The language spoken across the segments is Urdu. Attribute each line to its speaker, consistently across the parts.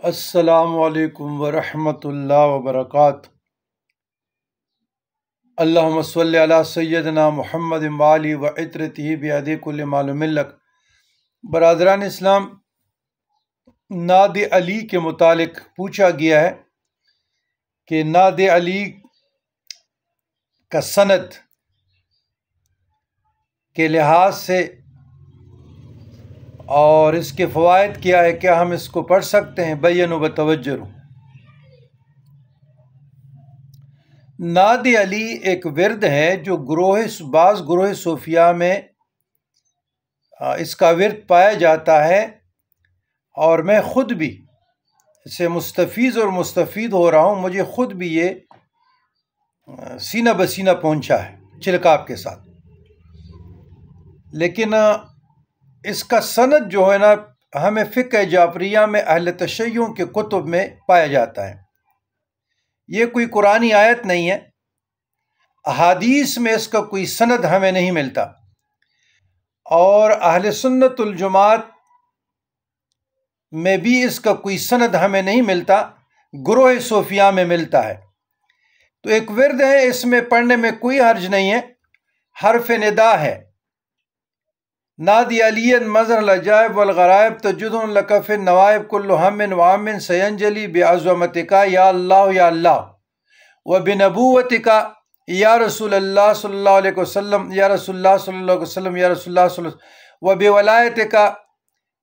Speaker 1: السلام علیکم ورحمۃ اللہ وبرکاتہ۔ اللہم صلی علی سیدنا محمد وآلہ وعطرتہ بیدی کل معلوم لک۔ برادران اسلام، نعت علی کے متعلق پوچھا گیا ہے کہ نعت علی کا سند کے لحاظ سے اور اس کے فوائد کیا ہے، کیا ہم اس کو پڑھ سکتے ہیں؟ بینوا بتوجہ۔ نعت علی ایک ورد ہے جو بعض گروہ صوفیہ میں اس کا ورد پایا جاتا ہے، اور میں خود بھی اس سے مستفید ہو رہا ہوں۔ مجھے خود بھی یہ سینہ بسینہ پہنچا ہے چلکاپ کے ساتھ، لیکن اس کا سند جو ہے نا، ہمیں فقہ جعفریہ میں اہل تشیع کے کتب میں پایا جاتا ہے۔ یہ کوئی قرآنی آیت نہیں ہے، احادیث میں اس کا کوئی سند ہمیں نہیں ملتا، اور اہل سنت الجماعت میں بھی اس کا کوئی سند ہمیں نہیں ملتا، گروہ صوفیہ میں ملتا ہے۔ تو ایک ورد ہے، اس میں پڑھنے میں کوئی حرج نہیں ہے، حرف ندا ہے۔ نادی علی مظہر العجائب والغرائب تجد لک فی النوائب کل ہم وعم سینجلی بعظمتک یا اللہ یا اللہ وبنبوتک یا رسول اللہ صلی اللہ علیہ وسلم یا رسول اللہ صلی اللہ علیہ وسلم یا رسول اللہ صلی اللہ علیہ وسلم وبولایتک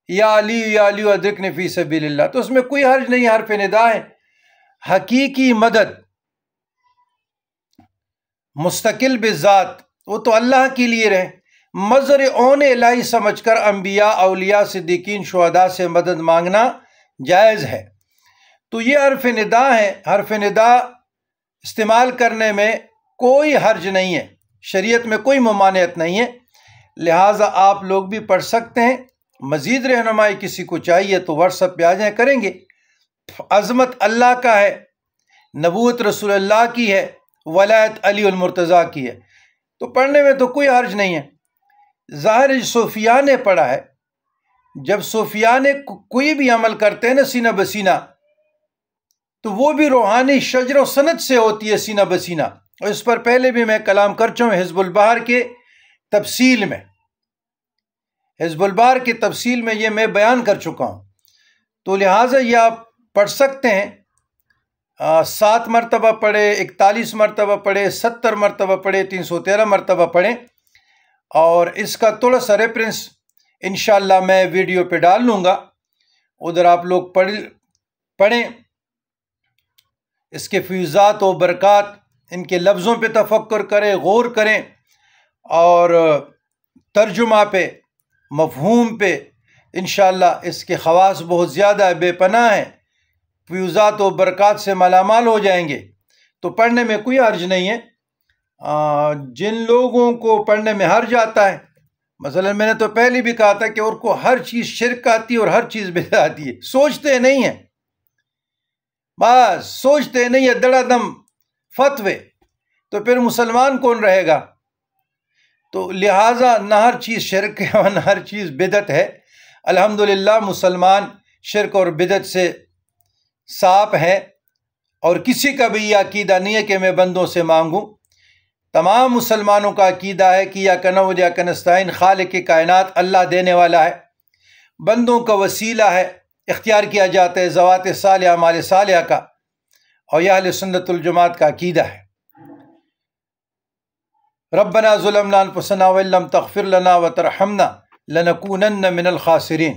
Speaker 1: یا علی ادرکنی فی سبیل اللہ۔ تو اس میں کوئی حرج نہیں، حرف ندا ہے۔ حقیقی مدد مستقل بذات، وہ تو اللہ کے لیے رہے۔ مظہر اون الہی سمجھ کر انبیاء، اولیاء، صدیقین، شہداء سے مدد مانگنا جائز ہے۔ تو یہ حرف ندا ہے، حرف ندا استعمال کرنے میں کوئی حرج نہیں ہے، شریعت میں کوئی ممانعت نہیں ہے، لہٰذا آپ لوگ بھی پڑھ سکتے ہیں۔ مزید رہنمائی کسی کو چاہیے تو واٹس ایپ پہ آ جائیں، کریں گے۔ عظمت اللہ کا ہے، نبوت رسول اللہ کی ہے، ولایت علی المرتضیٰ کی ہے، تو پڑھنے میں تو کوئی حرج نہیں ہے۔ ظاہر صوفیہ نے پڑھا ہے، جب صوفیہ نے کوئی بھی عمل کرتے ہیں نا سینہ بسینہ، تو وہ بھی روحانی شجر و سند سے ہوتی ہے سینہ بسینہ، اور اس پر پہلے بھی میں کلام کر چکا ہوں حزب البحر کے تفصیل میں۔ حزب البحر کی تفصیل میں یہ میں بیان کر چکا ہوں، تو لہٰذا یہ آپ پڑھ سکتے ہیں۔ 7 مرتبہ پڑھے، 41 مرتبہ پڑھے، 70 مرتبہ پڑھے، 313 مرتبہ پڑھیں، اور اس کا تھوڑا سا ریفرنس انشاءاللہ میں ویڈیو پہ ڈال لوں گا، ادھر آپ لوگ پڑھیں، اس کے فیوزات و برکات، ان کے لفظوں پہ تفکر کریں، غور کریں، اور ترجمہ پہ، مفہوم پہ انشاءاللہ اس کے خواص بہت زیادہ ہے، بے پناہ ہیں، فیوزات و برکات سے مالا مال ہو جائیں گے، تو پڑھنے میں کوئی حرج نہیں ہے۔ جن لوگوں کو پڑھنے میں حرج آتا ہے، مثلا میں نے تو پہلے بھی کہا تھا کہ ان کو ہر چیز شرک آتی ہے اور ہر چیز بدعت آتی ہے، سوچتے نہیں ہیں، بس سوچتے نہیں ہے، دڑا دم فتوے، تو پھر مسلمان کون رہے گا؟ تو لہٰذا نہ ہر چیز شرک ہے اور نہ ہر چیز بدعت ہے۔ الحمدللہ مسلمان شرک اور بدعت سے صاف ہے، اور کسی کا بھی یہ عقیدہ نہیں ہے کہ میں بندوں سے مانگوں۔ تمام مسلمانوں کا عقیدہ ہے کہ یا کنعبد و ایاک نستعین، خالق کائنات اللہ دینے والا ہے، بندوں کا وسیلہ ہے، اختیار کیا جاتا ہے ذوات صالحہ، اعمال صالحہ کا، اور یہ اہل سنت الجماعت کا عقیدہ ہے۔ ربنا ظلمنا انفسنا وان لم تغفر لنا وترحمنا لنکونن من الخاسرین۔